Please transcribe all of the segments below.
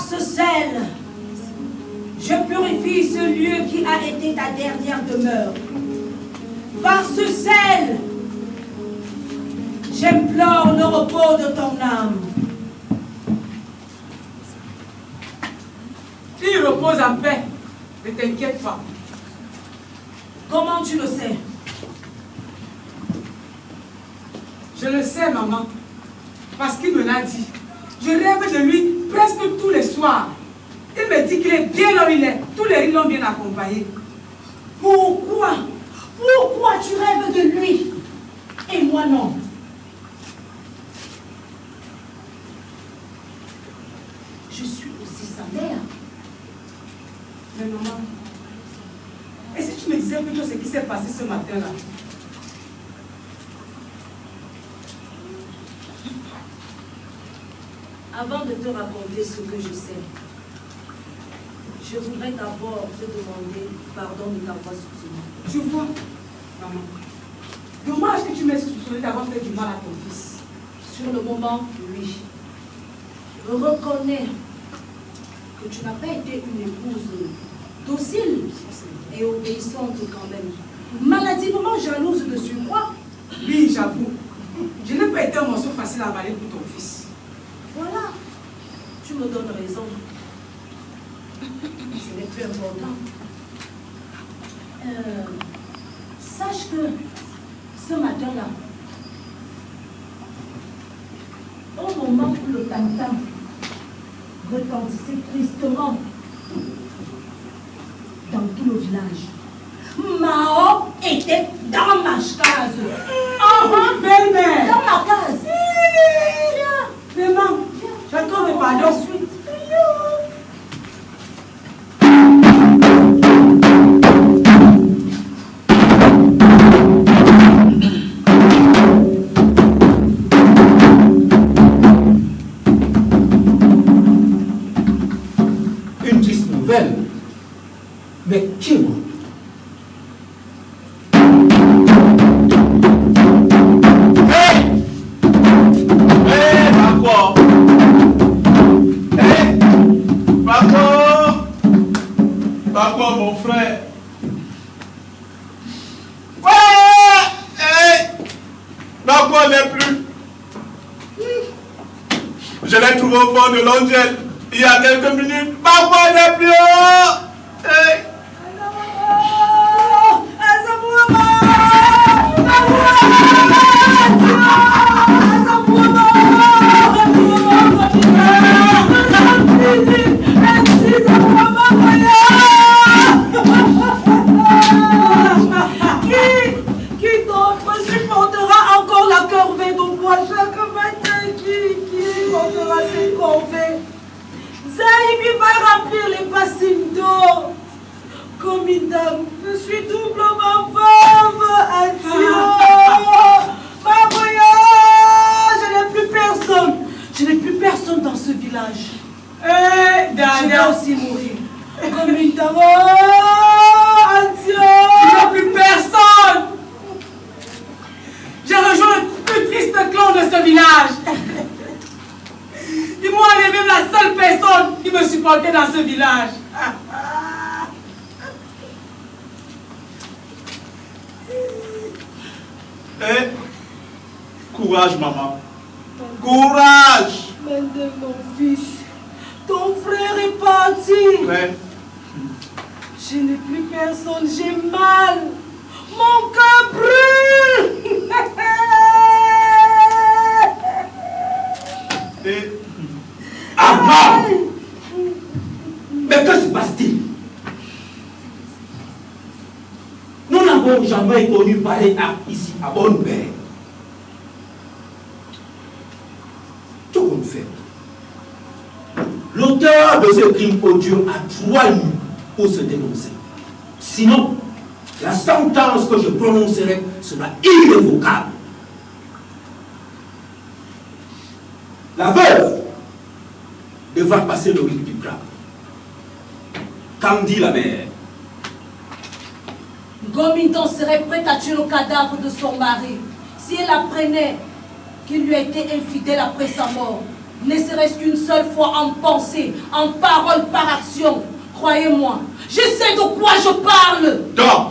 ce sel, je purifie ce lieu qui a été ta dernière demeure. Par ce sel, j'implore le repos de ton âme. Il repose en paix. Ne t'inquiète pas. Comment tu le sais? Je le sais, maman. Parce qu'il me l'a dit. Je rêve de lui presque tous les soirs. Il me dit qu'il est bien là où il est. Tous les rites l'ont bien accompagné. Pourquoi? Pourquoi tu rêves de lui et moi non? Je suis aussi sa mère. Mais maman, et si tu me disais plutôt ce qui s'est passé ce matin-là? Avant de te raconter ce que je sais, je voudrais d'abord te demander pardon de t'avoir soupçonné. Tu vois, maman, dommage que tu m'aies soupçonné d'avoir fait du mal à ton fils. Sur le moment, oui. Je reconnais que tu n'as pas été une épouse docile et obéissante quand même. Maladivement jalouse de surcroît. Oui, j'avoue. Je n'ai pas été un morceau facile à avaler pour ton fils. Voilà, tu me donnes raison. Ce n'est plus important. Sache que ce matin-là, au moment où le tam-tam retentissait tristement dans tout le village, Mao était dans ma case. Belle-mère! Dans ma case. Viens. Maman, j'attends mes pardons. Ensuite. Une triste nouvelle. Mais qui est mort? Papa, mon frère. Papa n'est plus. Je l'ai trouvé au fond de l'Angel il y a quelques minutes. Papa n'est plus. Qui d'autre supportera encore la corvée de bois chaque matin? Qui supportera cette corvée? Zaïbi va remplir les bassines d'eau. Comme une dame, je suis doublement veuve, adieu. Maboya, je n'ai plus personne. Je n'ai plus personne dans ce village. Je vais aussi mourir. Comme une dame, adieu. Il n'y a plus personne. J'ai rejoint le plus triste clan de ce village. Ils m'ont enlevé la seule personne qui me supportait dans ce village. Courage, maman. Courage. Mende, mon fils, ton frère est parti. Ouais. Je n'ai plus personne, j'ai mal. Mon cœur brûle. Ah non! Mais que se passe-t-il? Nous n'avons jamais connu pareil acte ici à Bonne-Père. Tout compte fait. L'auteur de ce crime odieux a 3 nuits pour se dénoncer. Sinon, la sentence que je prononcerai sera irrévocable. La veuve devra passer le rite du crabe. Qu'en dit la mère? Gominton serait prête à tuer le cadavre de son mari si elle apprenait qu'il lui a été infidèle après sa mort. ne serait-ce qu'une seule fois en pensée, en parole, par action. Croyez-moi, je sais de quoi je parle. Dors.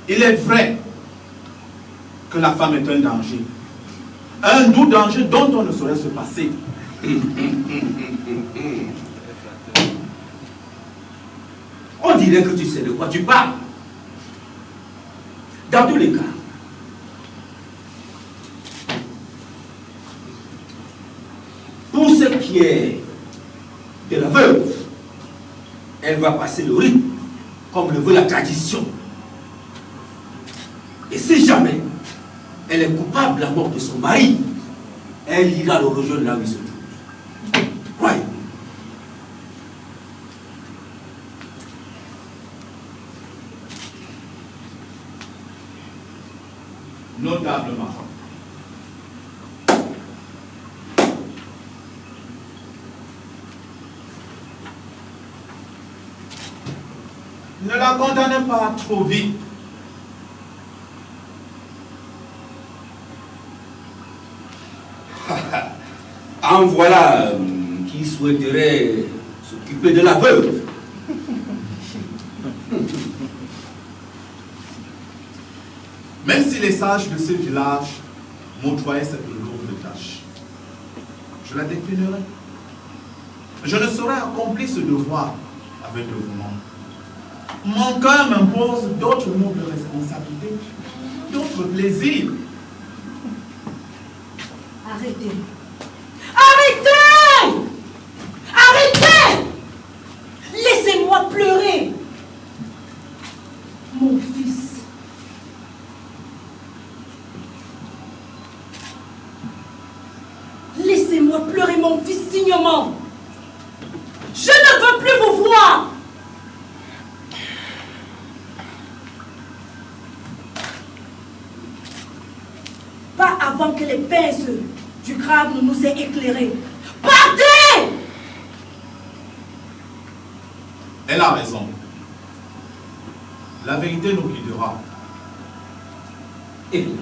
Il est vrai que la femme est un danger. Un doux danger dont on ne saurait se passer. On dirait que tu sais de quoi tu parles. Dans tous les cas, pour ce qui est de la veuve, elle va passer le rite comme le veut la tradition. Et si jamais elle est coupable de la mort de son mari, elle ira le rejoindre là où il se trouve. Croyez. Notablement. Ne la condamnez pas trop vite. En voilà qui souhaiterait s'occuper de la veuve. Même si les sages de ce village m'octroyaient cette lourde tâche, je la déclinerai. Je ne saurais accomplir ce devoir avec dévouement. Mon cœur m'impose d'autres nobles responsabilités, d'autres plaisirs. Arrêtez. Arrêtez! Arrêtez! Laissez-moi pleurer. Mon fils. Laissez-moi pleurer mon fils dignement. Je ne veux plus vous voir. Pas avant que les pinces du crabe ne nous aient éclairés. Partez! Elle a raison. La vérité nous guidera. Et bien.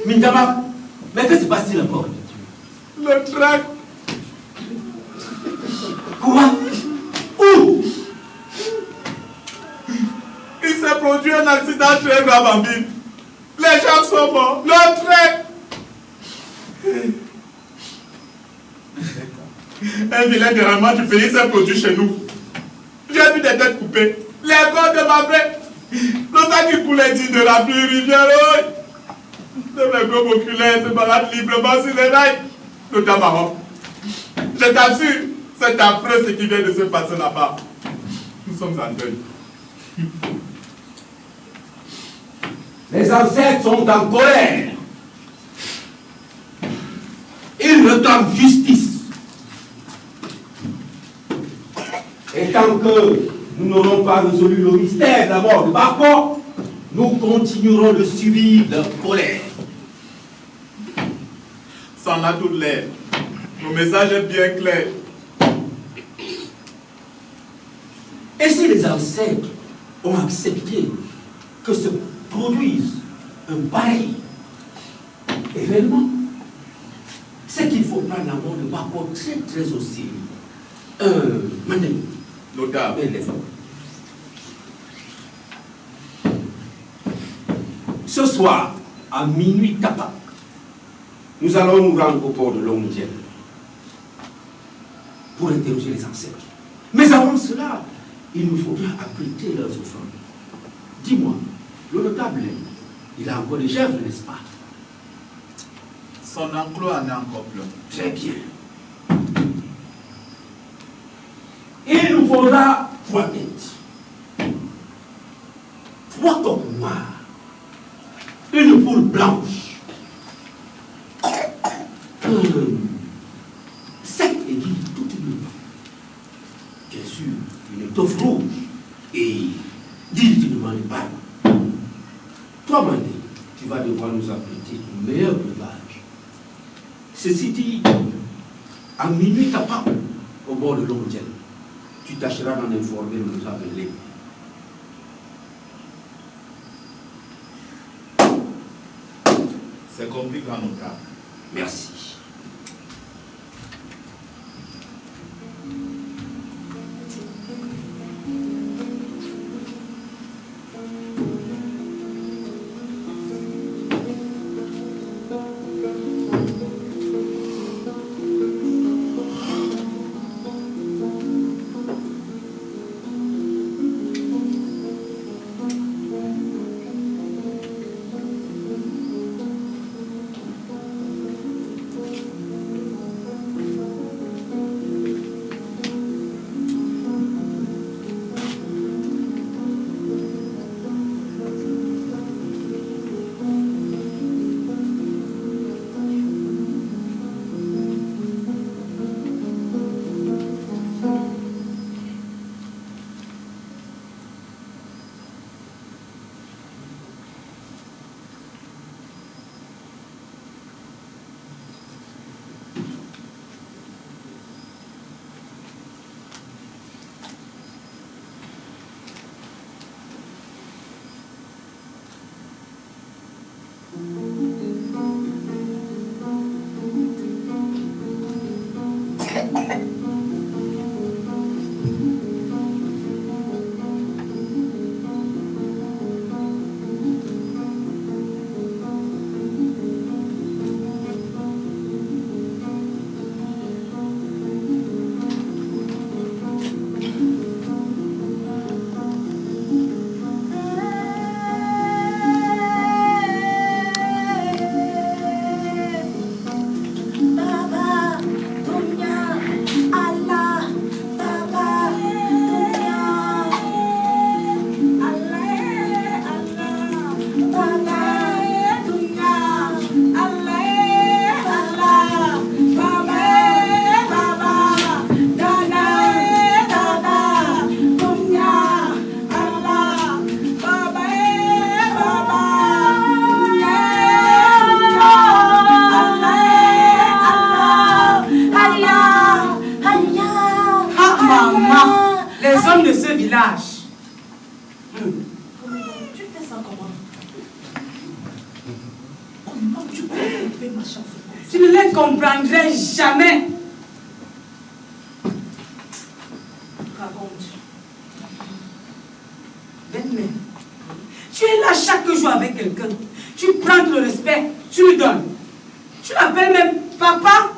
Mintama, mais qu'est-ce qui se passe-t-il encore? Le train. Quoi? Où? Il s'est produit un accident très grave en ville. Les gens sont morts. Le train. Un vilain déraillement du pays s'est produit chez nous. J'ai vu des têtes coupées. Les corps de ma mère. Le sang qui coulait digne de la pluie rivière. Les gros oculaires se baladent librement sur les rails. Le temps marrant. Je t'assure, c'est affreux ce qui vient de se passer là-bas. Nous sommes en deuil. Les ancêtres sont en colère. Ils réclament justice. Et tant que nous n'aurons pas résolu le mystère de la mort de Bako, nous continuerons de subir leur colère. Ça en a tout l'air. Mon message est bien clair. Et si les ancêtres ont accepté que se produise un pareil événement, c'est qu'il faut prendre la mort de Bako très très au sérieux. Mandé. Notable. Ce soir, à minuit tabac, nous allons nous rendre au port de Longdiel pour interroger les ancêtres. Mais avant cela, il nous faudra apprêter leurs offrandes. Dis-moi, le notable, il a encore des chèvres, n'est-ce pas? Son enclos en est encore plein. Très bien. Il nous faudra 3 têtes, 3 coques noires, une poule blanche, 7 aiguilles toutes nues, bien sûr, une étoffe rouge et 10 litres de barbe. Toi, Mandé, tu vas devoir nous apprêter le meilleur breuvage. Ceci dit, à minuit tabac, au bord de Longdiel, tu tâcheras d'en informer le notable. C'est compris, grand notable. Merci. Tu fais ça comment? Comment tu peux couper ma chance? Tu ne les comprendrais jamais. Raconte. Belle-mère, tu es là chaque jour avec quelqu'un. Tu prends tout le respect, tu lui donnes. Tu l'appelles même papa.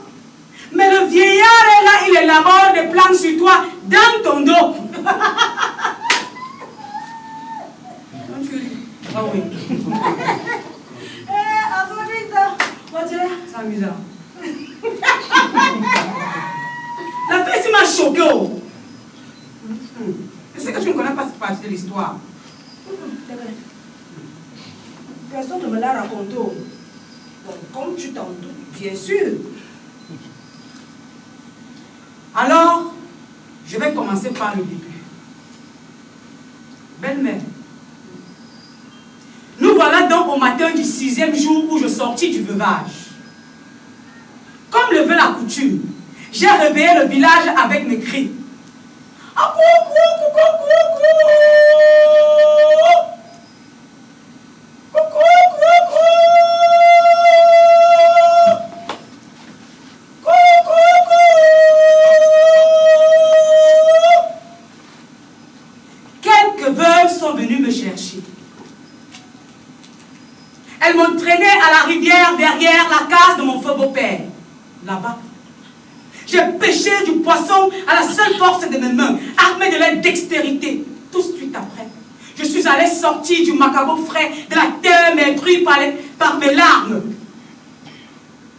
Mais le vieillard est là, il élabore des plans sur toi dans ton dos. Quand tu ris. Ah oui. Azorita, C'est amusant. La fille, m'a choqué. Je sais que tu ne connais pas cette partie de l'histoire. personne ne me l'a raconté. Donc, comme tu t'en doutes, bien sûr. Alors, je vais commencer par le début. Belle-mère, nous voilà donc au matin du 6e jour où je sortis du veuvage. Comme le veut la coutume, j'ai réveillé le village avec mes cris. Ah, coucou, coucou, coucou, coucou, coucou, quelques veuves sont venues me chercher. Elles m'ont traîné à la rivière derrière la case de mon feu beau-père. Là-bas, j'ai pêché du poisson à la seule force de mes mains, armée de leur dextérité. Tout de suite après, je suis allée sortir du macabre frais de la terre détruite par mes larmes.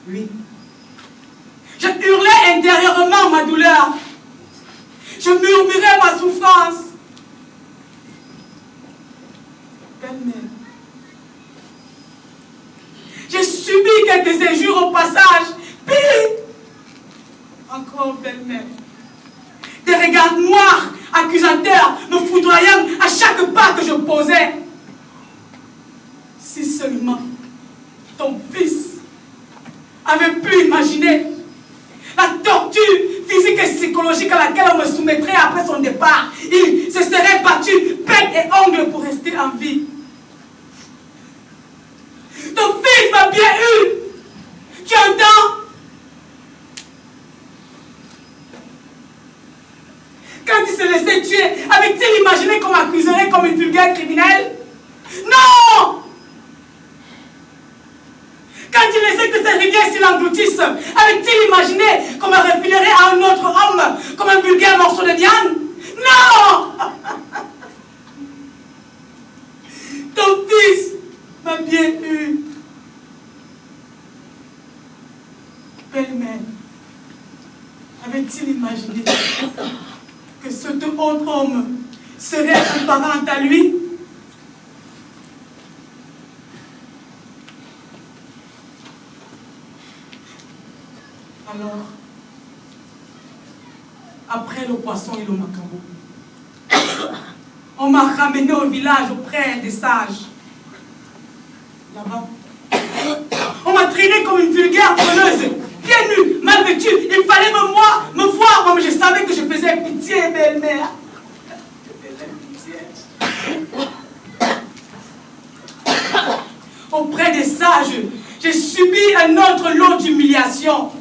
Oui. Je hurlais intérieurement ma douleur. Je murmurais ma souffrance. Belle-mère, j'ai subi quelques injures au passage. Pire encore, belle-mère. Des regards noirs, accusateurs, me foudroyant à chaque pas que je posais. Si seulement ton fils avait pu imaginer la torture physique et psychologique à laquelle on me soumettrait après son départ, il se serait battu bec et ongles pour rester en vie. Ton fils m'a bien eu. Tu entends? Quand il se laissait tuer, avait-il imaginé qu'on m'accuserait comme une vulgaire criminelle? Non! Quand il laissait que cette rivière s'y l'engloutisse, avait-il imaginé qu'on me refilerait à un autre homme comme un vulgaire morceau de viande? Non! Ton fils m'a bien eu. Belle-mère, avait-il imaginé que cet autre homme serait un parent à lui? Alors, après le poisson et le macaron, on m'a ramené au village auprès des sages. Là-bas, on m'a traîné comme une vulgaire voleuse, bien nue, mal vêtue. Il fallait me voir, comme je savais que je faisais pitié, belle-mère. Je faisais pitié. Auprès des sages, j'ai subi un autre lot d'humiliation.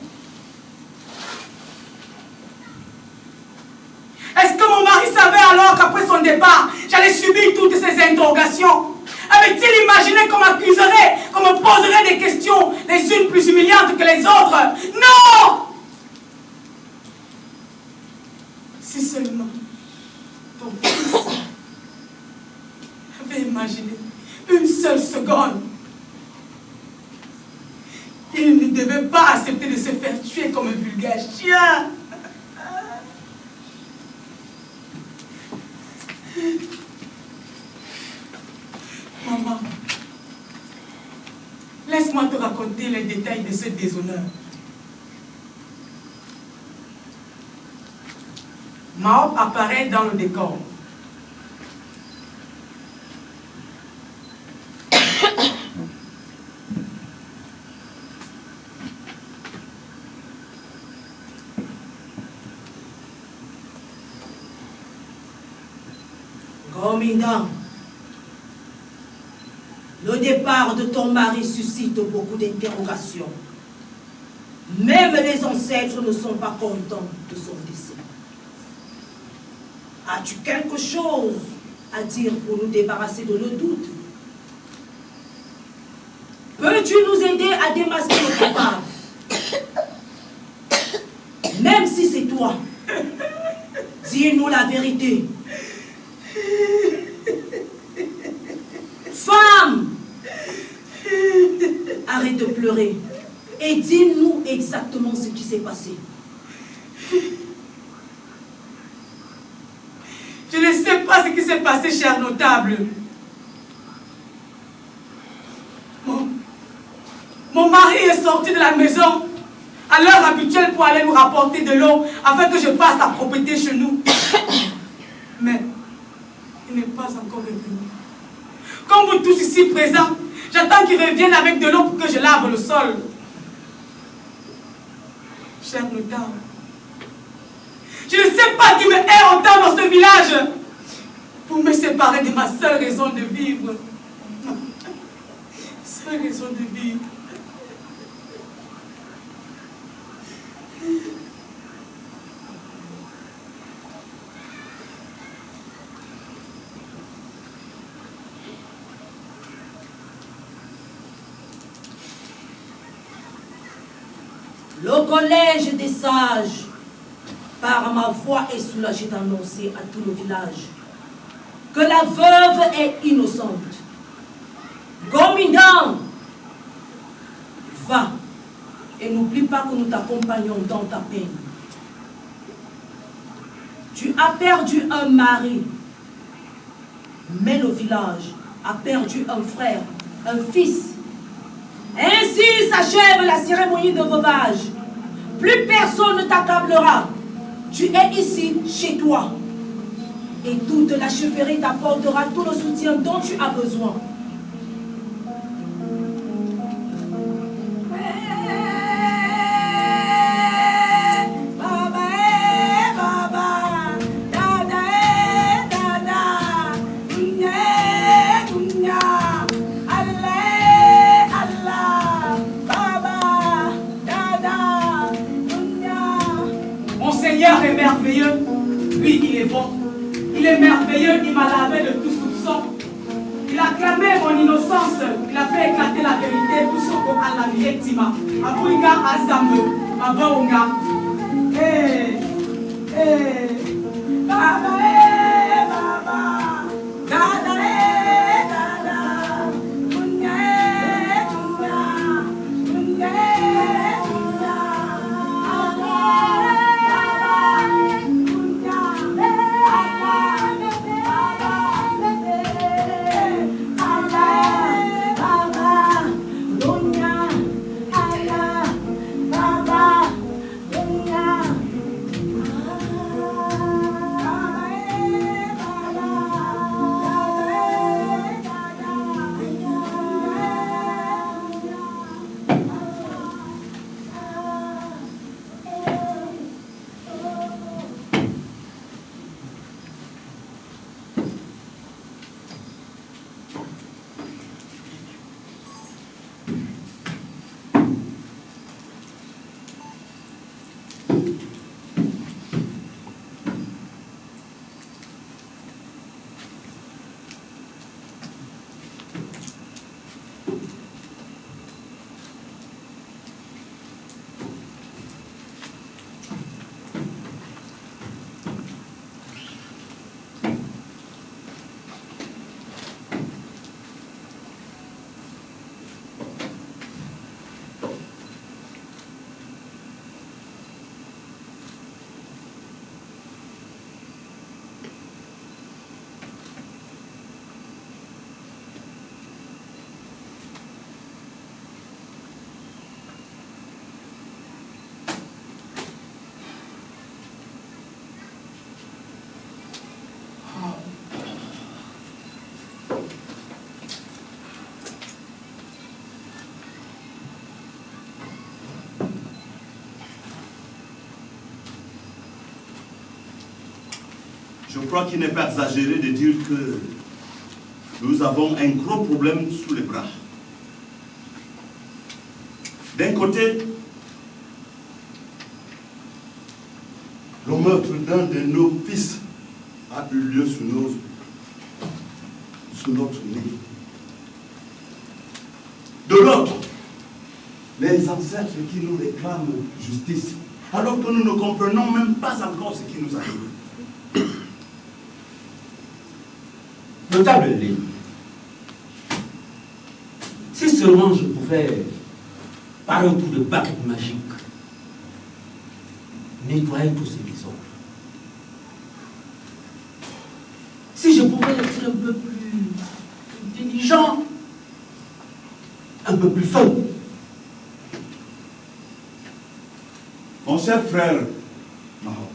Est-ce que mon mari savait alors qu'après son départ, j'allais subir toutes ces interrogations? Avait-il imaginé qu'on m'accuserait, qu'on me poserait des questions, les unes plus humiliantes que les autres? Non! Si seulement ton fils avait imaginé une seule seconde, il ne devait pas accepter de se faire tuer comme un vulgaire chien. Maman, laisse-moi te raconter les détails de ce déshonneur. Mao apparaît dans le décor. Gomindan, Le départ de ton mari suscite beaucoup d'interrogations. Même les ancêtres ne sont pas contents de son décès. As-tu quelque chose à dire pour nous débarrasser de nos doutes? Peux-tu nous aider à démasquer le coupable? Même si c'est toi, dis-nous la vérité. Femme, arrête de pleurer et dis-nous exactement ce qui s'est passé. Je ne sais pas ce qui s'est passé, cher notable. Mon mari est sorti de la maison à l'heure habituelle pour aller nous rapporter de l'eau afin que je fasse la propreté chez nous. Mais il n'est pas encore revenu. Comme vous tous ici présents, j'attends qu'il revienne avec de l'eau pour que je lave le sol. Cher notable, je ne sais pas qui me hait autant dans ce village pour me séparer de ma seule raison de vivre. Seule raison de vivre. Le collège des sages, par ma voix, est soulagé d'annoncer à tout le village que la veuve est innocente. Gomindan, va et n'oublie pas que nous t'accompagnons dans ta peine. Tu as perdu un mari, mais le village a perdu un frère, un fils. Ainsi s'achève la cérémonie de veuvage. Plus personne ne t'accablera. Tu es ici, chez toi. Et toute la chefferie t'apportera tout le soutien dont tu as besoin. Seigneur est merveilleux, lui il est bon, il est merveilleux, il m'a lavé de tout soupçon, il a clamé mon innocence, il a fait éclater la vérité, tout ce qu'on a la vie, Abouinga Azambe, Abaunga, Baba, Baba, Dada, Dada, Munya, Je crois qu'il n'est pas exagéré de dire que nous avons un gros problème sous les bras. D'un côté, le meurtre d'un de nos fils a eu lieu sous notre nez. De l'autre, les ancêtres qui nous réclament justice, alors que nous ne comprenons même pas encore ce qui nous arrive. Notable Lénie, si seulement je pouvais, par un coup de baguette magique, nettoyer tous ces désordres. Si je pouvais être un peu plus intelligent, un peu plus fin. Mon cher frère Maroc,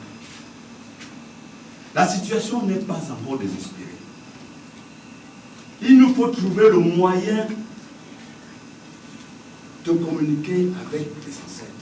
la situation n'est pas encore désespérée. Il nous faut trouver le moyen de communiquer avec les ancêtres.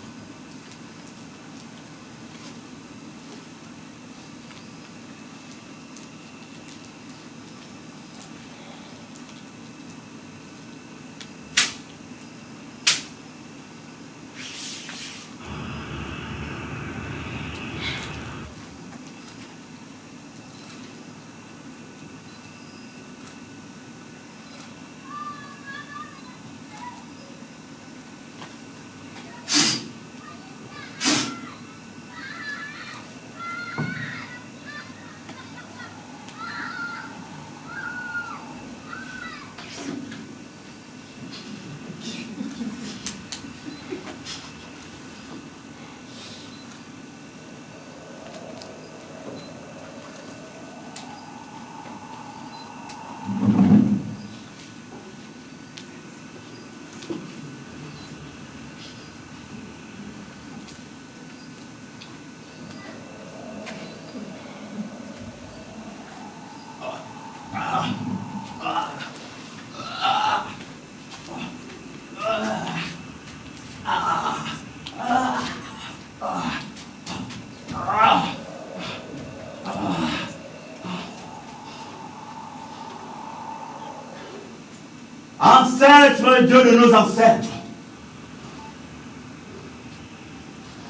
Ancêtre, Dieu de nos ancêtres,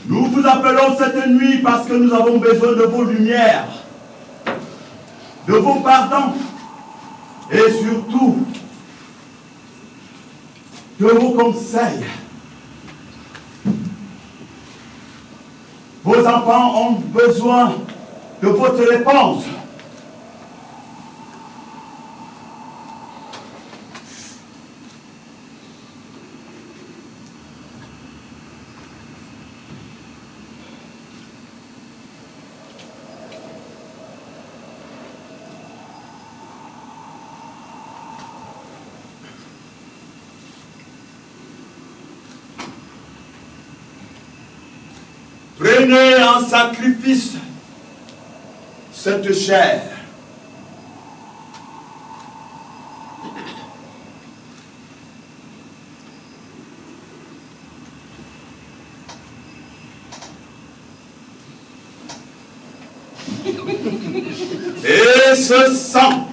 nous vous appelons cette nuit parce que nous avons besoin de vos lumières, de vos pardons et surtout de vos conseils. Vos enfants ont besoin de votre réponse. Prenez en sacrifice cette chair. Et ce sang.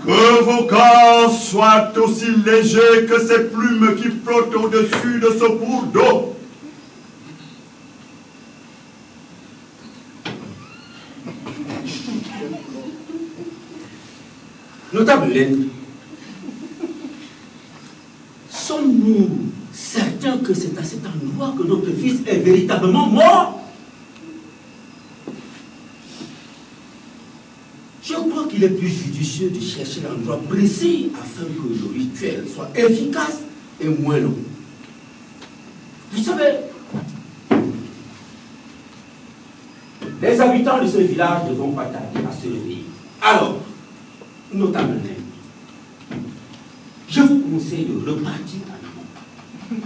Que vos corps soient aussi légers que ces plumes qui flottent au-dessus de ce cours d'eau. Notable Lénie, sommes-nous certains que c'est à cet endroit que notre fils est véritablement mort? Je crois qu'il est plus judicieux de chercher l'endroit précis afin que le rituel soit efficace et moins long. Vous savez, les habitants de ce village ne vont pas tarder à se réveiller. Alors, notable Lénie, je vous conseille de repartir en amont.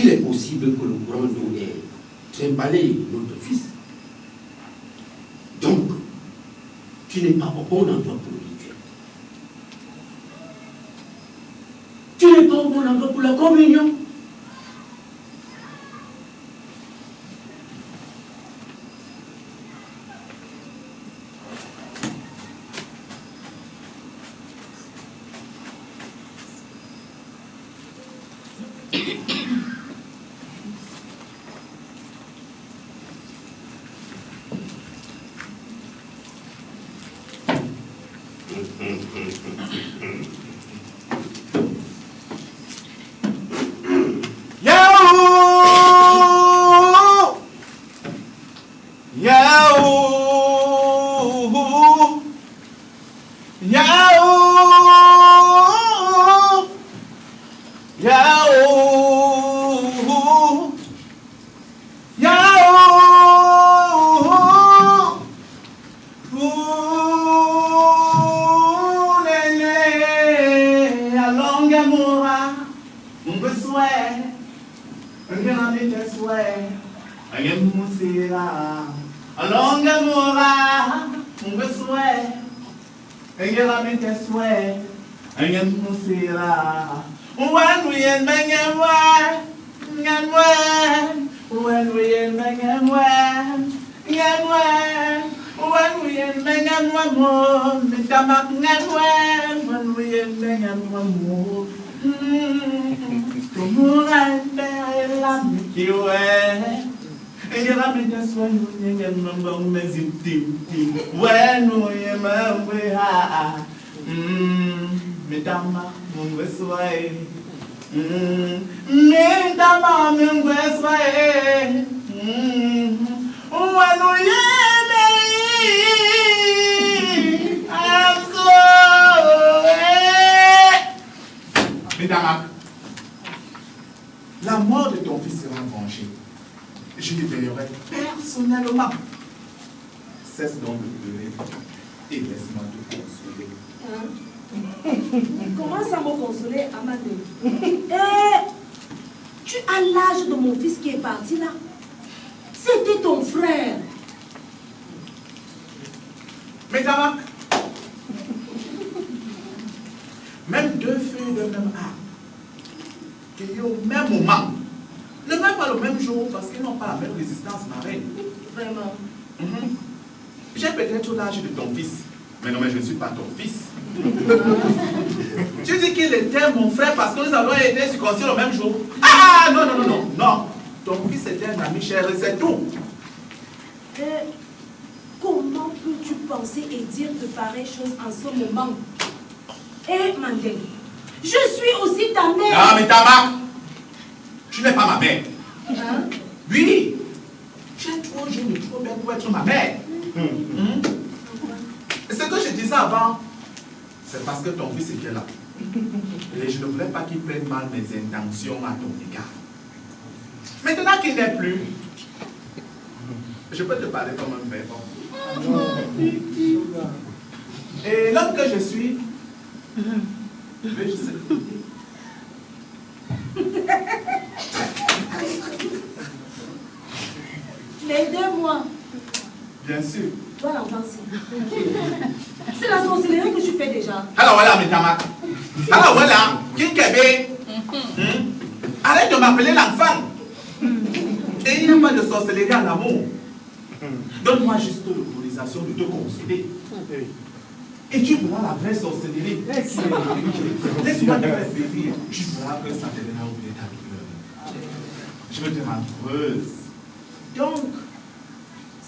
il est possible que le courant d'eau ait trimballé notre fils. Donc, tu n'es pas au bon endroit pour le rituel. Tu n'es pas au bon endroit pour la communion. La mort de ton fils sera vengée. Je le veillerai personnellement. Cesse donc de pleurer et laisse-moi te consoler. Comment ça me consoler, Amadou? Tu as l'âge de mon fils qui est parti là. C'était ton frère. Mais Tamak, même deux feuilles de même arbre, qui au même moment, ne meurent pas le même jour parce qu'ils n'ont pas la même résistance marine. Vraiment. J'ai peut-être l'âge de ton fils, mais non, mais je ne suis pas ton fils. Tu dis qu'il était mon frère parce que nous avons été circoncis le même jour. Ah non, non, non, non, non. Ton fils était un ami cher et c'est tout. Comment peux-tu penser et dire de pareilles choses en ce moment? Mandel, je suis aussi ta mère. Ah, mais Tamak, tu n'es pas ma mère. Hein? Oui, tu es trop jeune et trop belle pour être ma mère. Ce que je disais avant, c'est parce que ton fils était là. Et je ne voulais pas qu'il prenne mal mes intentions à ton égard. Maintenant qu'il n'est plus, je peux te parler comme un frère. Et l'homme que je suis, je sais. Aidez-moi. Bien sûr. Toi l'enfance. C'est la sorcellerie que tu fais déjà. Alors voilà, Metamak. Alors voilà, Kinkebe. Arrête de m'appeler l'enfant. Et il n'y a pas de sorcellerie en amour. Donne-moi juste l'autorisation de te consoler. Et tu verras la vraie sorcellerie. Laisse-moi te faire plaisir. Tu verras que ça t'aidera à oublier ta douleur. Je veux te rendre heureuse. Donc,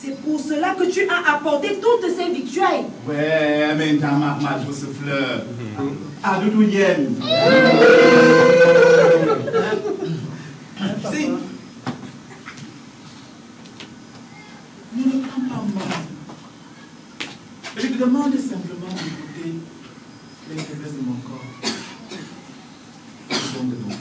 c'est pour cela que tu as apporté toutes ces victuailles. Ouais, mais ta ma douce fleur. À Doudou Yen. Si. Ne le prends pas mal. Je te demande simplement d'écouter les faiblesses de mon corps. Le son de ton cœur.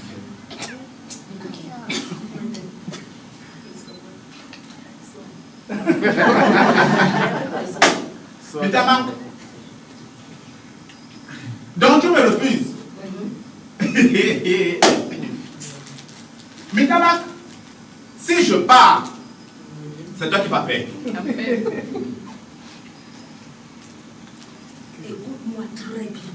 Évidemment. Donc tu me refuses. Mais Mitamak, si je pars, c'est toi qui vas payer. Écoute-moi très bien.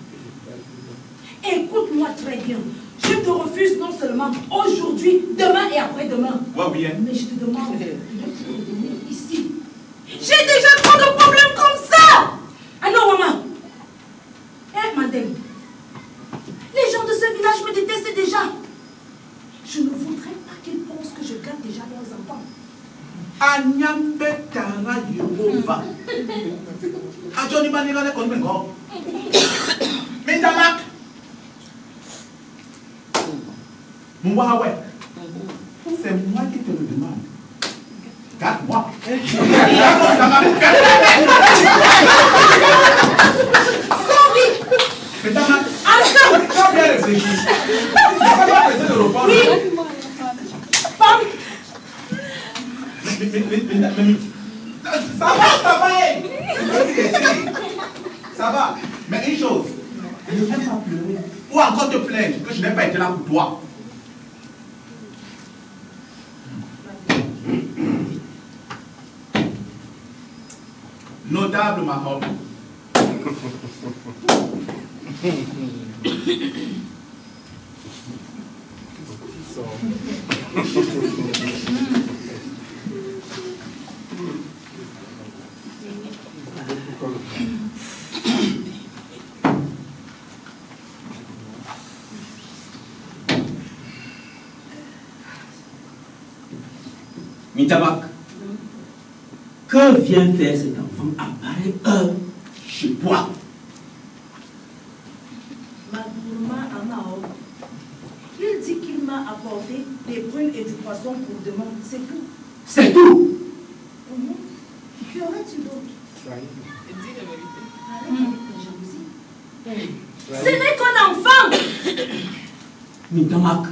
Écoute-moi très bien. Je te refuse non seulement aujourd'hui, demain et après-demain. Ouais, oui, hein. Mais je te demande de revenir ici. J'ai déjà trop de problèmes comme ça. Ah non, maman. Eh, madame. Les gens de ce village me détestent déjà. Je ne voudrais pas qu'ils pensent que je garde déjà leurs enfants. Anyambetara Yehova. Ajoni Manigane Konmengo. Mitamak. Mouawe. C'est moi qui te le demande. Garde-moi. Mitamak. Ensemble. Tu as bien réfléchi. Ça va essayer de reprendre. Oui. Pam. Ça va, hey. Ça va. Mais une chose, ne viens pas pleurer. Ou encore te plaindre que je n'ai pas été là pour toi. Notable Mahom. Mitamak, que vient faire cet enfant à pareille heure chez toi? Ma maman Amao, il dit qu'il m'a apporté des prunes et du poisson pour demain. C'est tout. C'est tout. Que aurais-tu d'autre? Dis la vérité. Arrête avec la jalousie. Ce n'est qu'un enfant. Mitamak,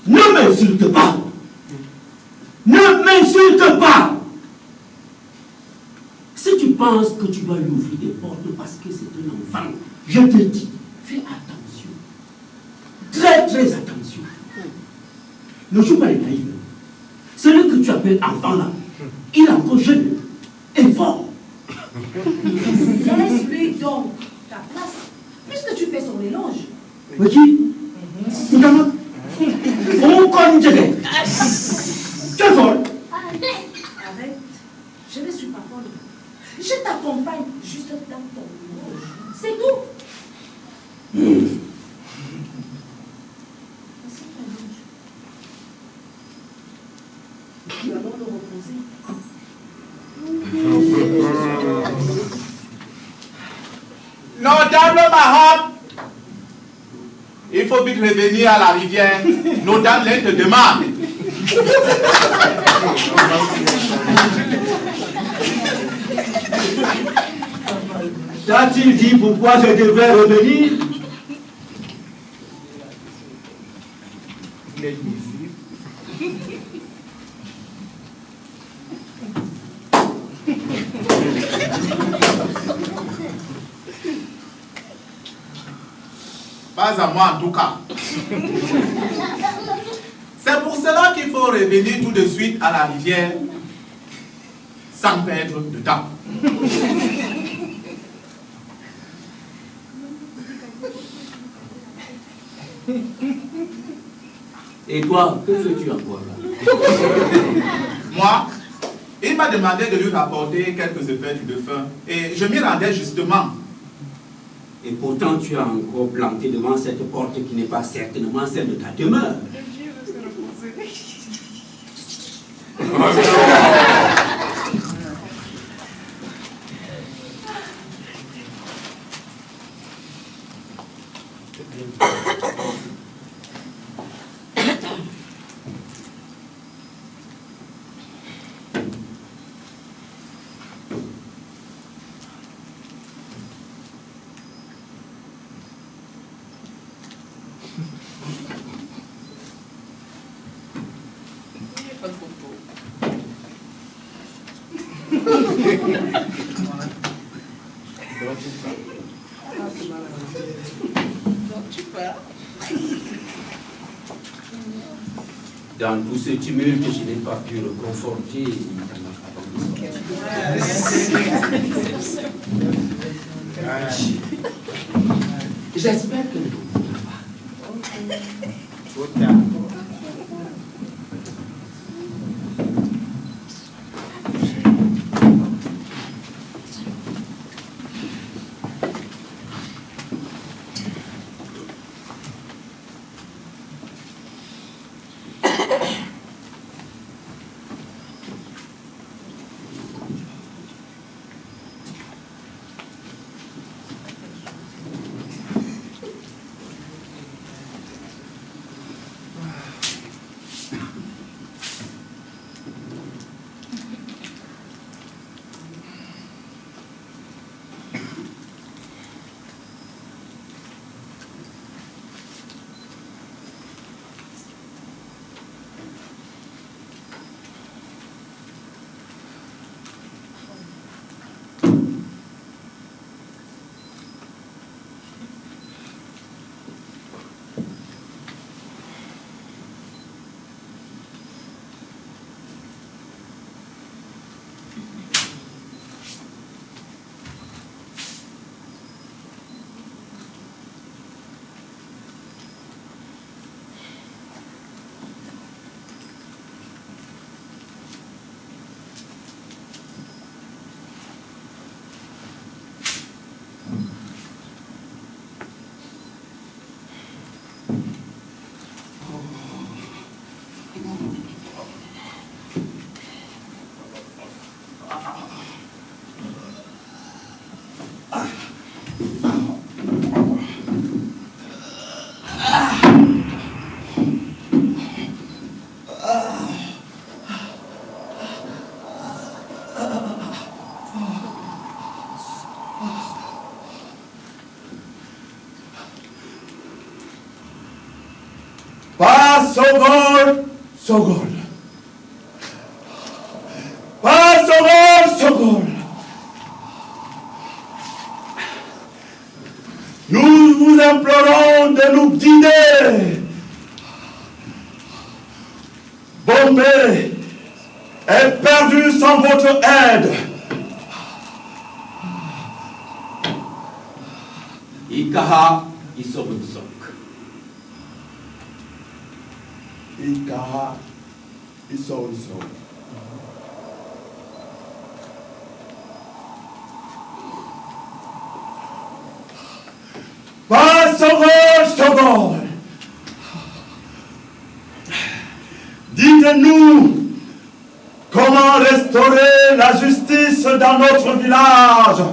ne m'insulte pas. Ne m'insulte pas. Si tu penses que tu vas lui ouvrir des portes parce que c'est un enfant, je te dis, fais attention. Très, très attention. Ne joue pas les naïfs. Celui que tu appelles enfant là, il est encore jeune et fort. Laisse-lui donc ta place, puisque tu fais son éloge. Mais qui? Mitamak, on connaît. Tu es folle. Arrête, je ne suis pas folle. Je t'accompagne juste dans ton éloge. C'est tout. Voici ton linge. Tu vas donc le reposer. Notable Mahom. Il faut vite revenir à la rivière. Notable te demande. T'as-t-il dit pourquoi je devrais revenir? Pas à moi en tout cas. C'est pour cela qu'il faut revenir tout de suite à la rivière sans perdre de temps. Et toi, que fais-tu encore là? Moi, il m'a demandé de lui rapporter quelques effets du défunt et je m'y rendais justement. Et pourtant, tu as encore planté devant cette porte qui n'est pas certainement celle de ta demeure. Dieu veut se reposer. Il n'y a pas de photo. Donc tu pars. Dans tout ce tumulte, je n'ai pas pu reconforter. J'espère que ne pas. Pas Sogol, Sogol. Pas Sogol, Sogol. Nous vous implorons de nous guider. Bombay est perdu sans votre aide. Ikaha Isobusok. Ikaha Isobusok. Pas Sogol, Sogol. Dites-nous comment restaurer la justice dans notre village.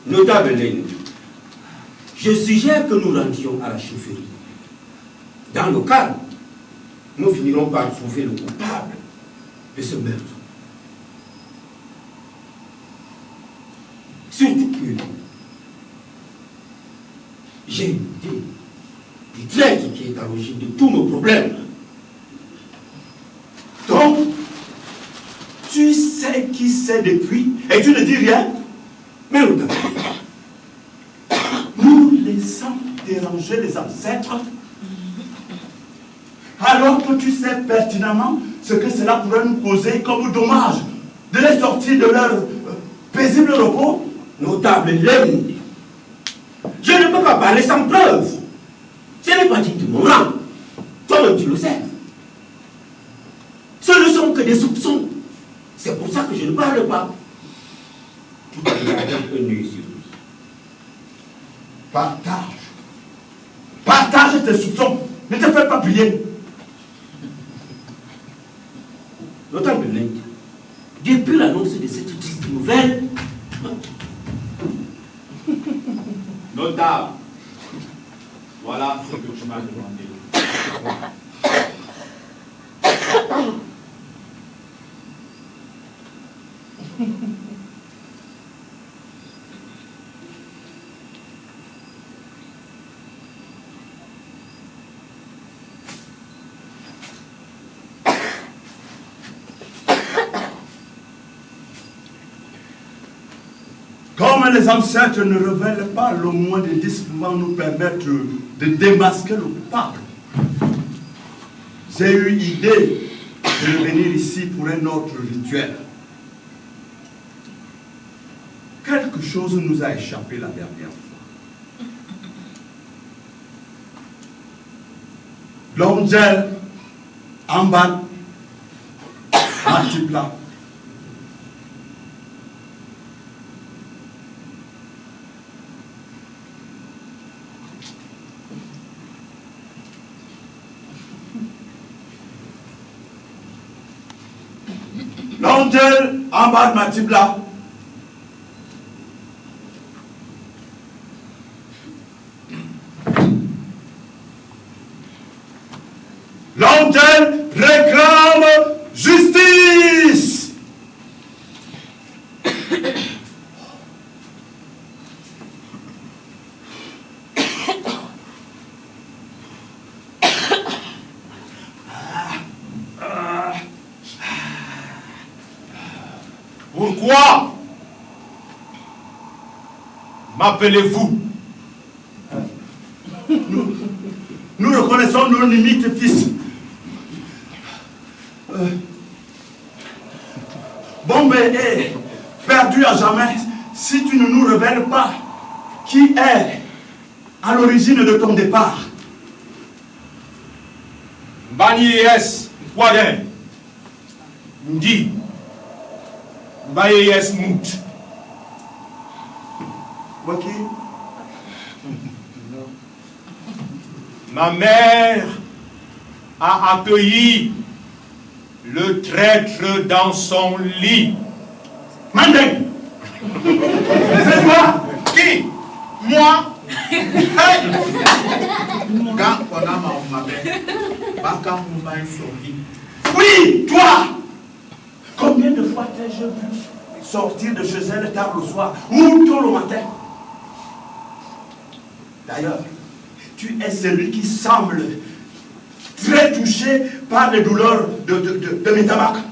Notable Lane, je suggère que nous rendions à la chefferie. Dans le calme, nous finirons par trouver le coupable de ce meurtre. Surtout que j'ai une idée du traître qui est à l'origine de tous nos problèmes. Donc, tu sais qui c'est depuis et tu ne dis rien? Mais regarde, Nous laissons déranger les ancêtres alors que tu sais pertinemment ce que cela pourrait nous causer comme dommage de les sortir de leur paisible repos. notable Lane, je ne peux pas parler sans preuve. Ce n'est pas digne de mon rang. Toi-même tu le sais. Ce ne sont que des soupçons. C'est pour ça que je ne parle pas. Tout à l'heure, un œil sur lui. Partage tes soupçons. Ne te fais pas plier. Notable Lane, depuis l'annonce de cette triste nouvelle, Notable. Voilà ce que tu m'as demandé. Comme les ancêtres ne révèlent pas le moins de 10 pouvant nous permettre de démasquer le coupable, j'ai eu l'idée de venir ici pour un autre rituel. Quelque chose nous a échappé la dernière fois. L'angel en bas, Matibla. L'angel en bas de Matibla. L'angel réclame justice. Pourquoi m'appelez-vous? Nous reconnaissons nos limites, fils. Bombe est perdu à jamais si tu ne nous révèles pas qui est à l'origine de ton départ. Mbanyes Poirin, Ndi, Mbayes Mout. Waki? Ma mère a accueilli le traître dans son lit. Mandeng! C'est toi? Qui? Moi? Hey! Quand on a ma mère, Baka Moumaï Soki. Oui, toi! Combien de fois t'ai-je vu sortir de chez elle tard le soir ou tôt le matin? D'ailleurs, tu es celui qui semble très touché par les douleurs de mes tabacs.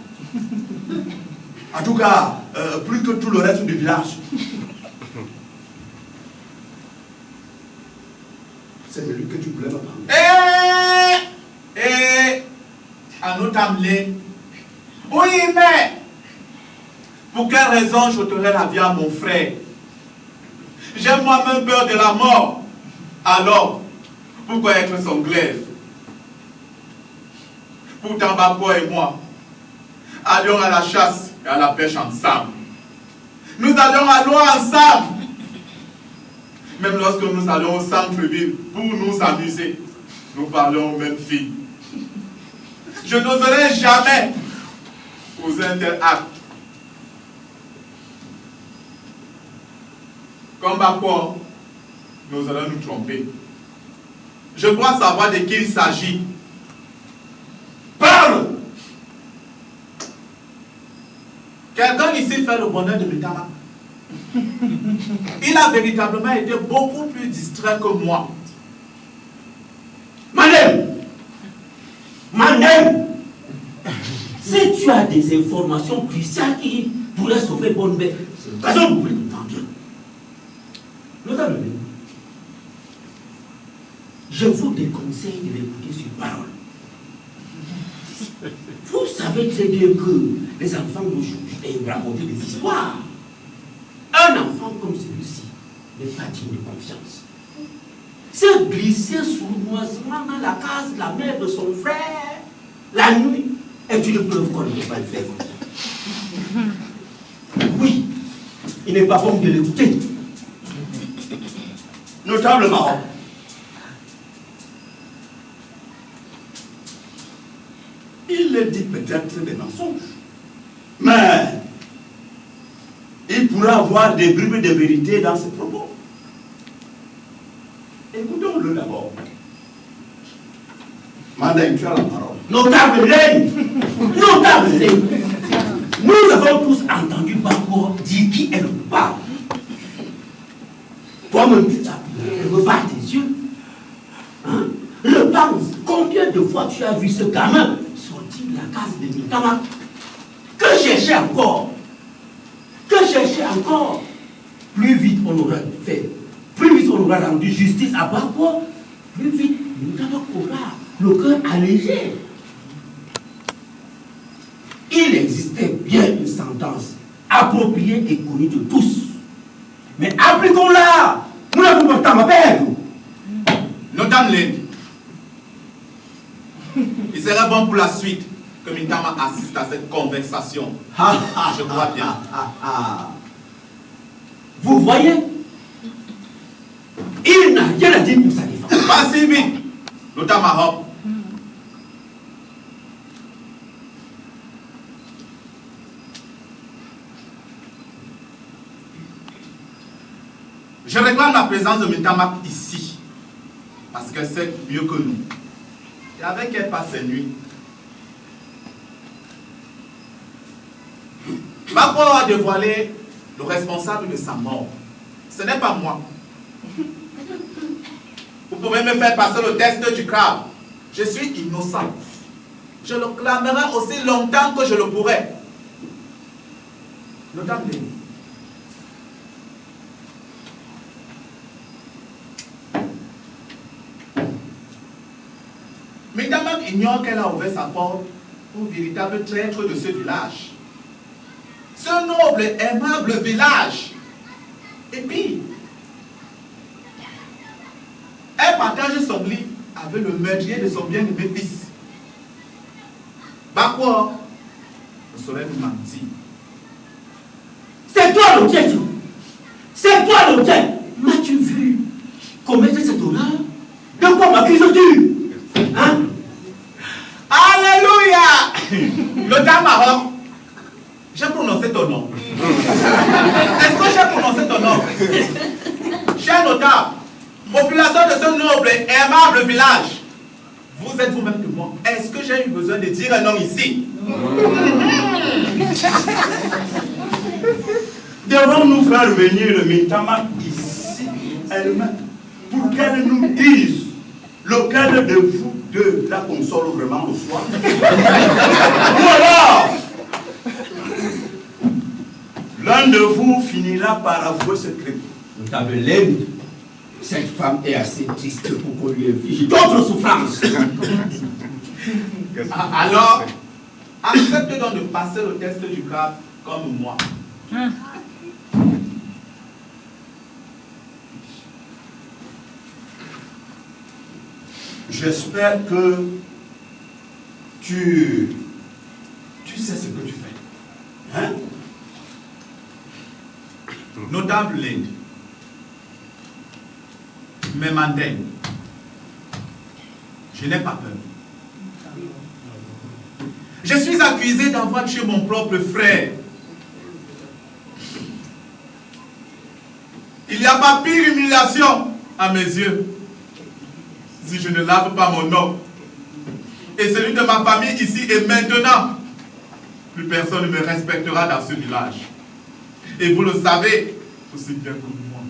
En tout cas, plus que tout le reste du village. C'est de lui que tu voulais me parler. À notre amener. Oui, mais pour quelle raison j'ôterais la vie à mon frère? J'ai moi-même peur de la mort. Alors, pourquoi être son glaive? Pourtant, Bako et moi allions à la chasse et à la pêche ensemble. Nous allions à l'eau ensemble. Même lorsque nous allions au centre-ville pour nous amuser, nous parlions aux mêmes filles. Je n'oserais jamais poser un tel acte. Comme Bako, nous allons nous tromper. Je crois savoir de qui il s'agit. Parle! Quelqu'un ici fait le bonheur de Mitama. Il a véritablement été beaucoup plus distrait que moi. Madame! Madame! Si tu as des informations cruciales qui pourraient sauver Bonne Bête, c'est l'occasion de vous entendre. Notable, je vous déconseille de l'écouter sur parole. Vous savez très bien que les enfants d'aujourd'hui aiment raconter des histoires. Un enfant comme celui-ci n'est pas digne de confiance. Se glisser sournoisement dans la case de la mère de son frère la nuit est une preuve qu'on ne peut pas le faire comme ça. Oui, il n'est pas bon de l'écouter. Notablement, il dit peut-être des mensonges, mais il pourrait avoir des bribes de vérité dans ses propos. Écoutons-le d'abord. Mandaï, tu as la parole. Notable Lane, nous avons tous entendu Bako dire qui est le pape. Toi-même, tu as repas tes yeux. Hein? Repense, combien de fois tu as vu ce gamin sortir de la case de Mitama? Que chercher encore? Plus vite on aura fait, plus vite on aura rendu justice à Bako, plus vite Mitama aura le cœur allégé. Il existait bien une sentence appropriée et connue de tous. Mais appliquons-la. Nous n'avons pas le temps, ma père. Notable Lady, il serait bon pour la suite que Mintama assiste à cette conversation. Je crois bien. Vous voyez, il n'a rien à dire pour sa défense. Pas si vite, Notable Hop. Je réclame la présence de Mintama ici, parce qu'elle sait mieux que nous. Et avec elle passe ses nuits. Bako a dévoilé le responsable de sa mort. Ce n'est pas moi. Vous pouvez me faire passer le test du crabe. Je suis innocent. Je le clamerai aussi longtemps que je le pourrai. Notable. Mintama ignore qu'elle a ouvert sa porte au véritable traître de ce village. Ce noble, aimable village. Et puis, elle partage son lit avec le meurtrier de son bien-aimé fils. Bako ne saurait nous mentir. C'est toi l'objet. C'est toi l'objet. M'as-tu vu commettre cette horreur? De quoi m'accuses-tu? Hein? Alléluia! Le Damahok, j'ai prononcé ton nom. Est-ce que j'ai prononcé ton nom? Cher notable, population de ce noble et aimable village, vous êtes vous-même que moi. Est-ce que j'ai eu besoin de dire un nom ici? Devons-nous faire venir le Mintama ici elle-même pour qu'elle nous dise lequel de vous deux la console vraiment le soir? Ou alors, l'un de vous finira par avouer ce crime. Notable Lane, cette femme est assez triste pour qu'on lui inflige d'autres souffrances. Alors, accepte donc de passer le test du crabe comme moi. J'espère que tu sais ce que tu fais. Hein? Notable Lady, mais Mandaï, je n'ai pas peur. Je suis accusé d'avoir tué mon propre frère. Il n'y a pas pire humiliation à mes yeux si je ne lave pas mon nom et celui de ma famille ici et maintenant. Plus personne ne me respectera dans ce village. Et vous le savez aussi bien que moi.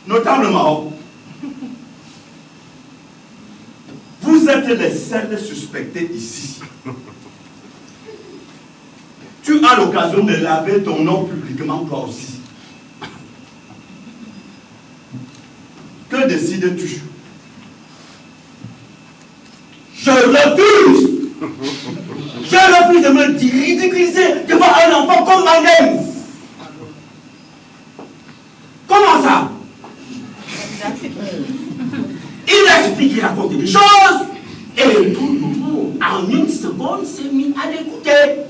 Notablement, vous êtes les seuls suspectés ici. auras l'occasion de laver ton nom publiquement toi aussi. Que décides-tu? Je refuse! Je refuse de me ridiculiser devant un enfant comme Mandem. Comment ça? Il a suffi qu'il raconte des choses et tout le monde, en une seconde, s'est mis à l'écouter.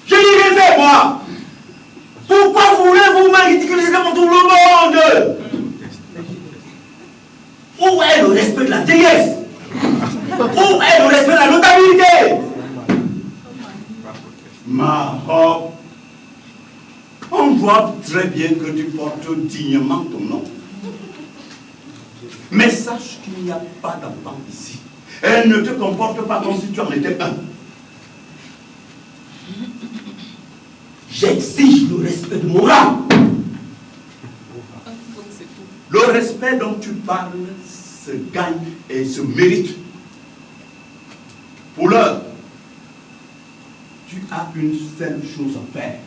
Je n'ai rien fait, moi. Pourquoi voulez-vous me ridiculiser devant tout le monde? Où est le respect de la vieillesse? Où est le respect de la notabilité? Ma robe, on voit très bien que tu portes dignement ton nom. Mais sache qu'il n'y a pas d'enfant ici. Elle ne te comporte pas comme si tu en étais un. J'exige le respect de mon rang. Le respect dont tu parles se gagne et se mérite. Pour l'heure, tu as une seule chose à faire.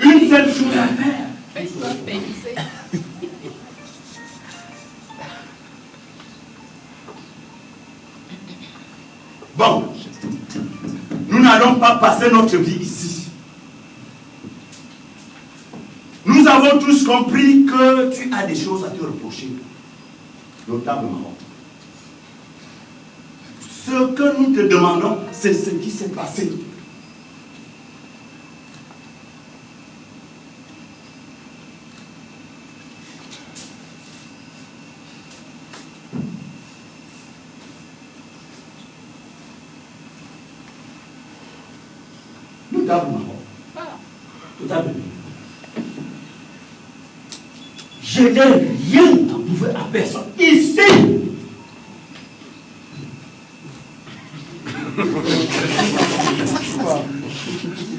Une seule chose à faire. Fais-toi payer. Bon, nous n'allons pas passer notre vie ici. Nous avons tous compris que tu as des choses à te reprocher, notamment. Ce que nous te demandons, c'est ce qui s'est passé. Je n'ai rien à prouver à personne ici.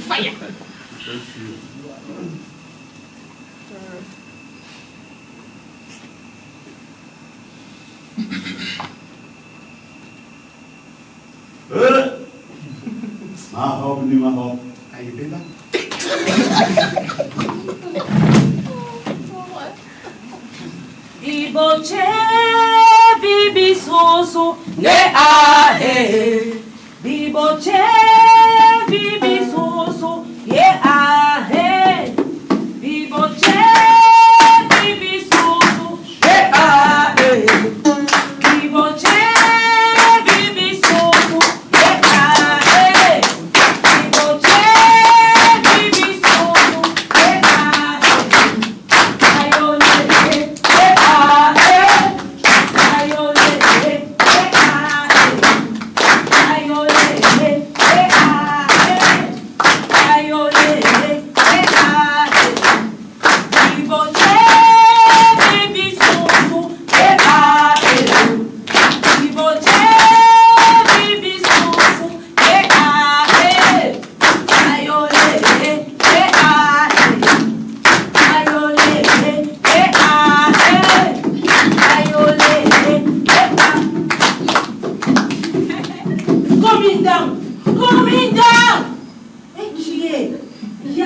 Fire. Ma robe, ni ma robe. Aïe, bébé. Iboche bibi soso ne ahe. Biboche bibi soso ye ahe. Biboche bibi soso ye ahe. Biboche bibi soso ye ahe. Biboche bibi soso ye ahe. Ayole ye ahe. Ayole ye ahe. Ayole ye ahe. Ayole ye ahe. Biboche bibi soso ye ahe. Biboche bibi soso ye ahe. Ayole ye ahe. Ayole ye ahe. Ayole ye ahe. Combien d'âmes? Combien d'âmes? Et qui est? Il y a...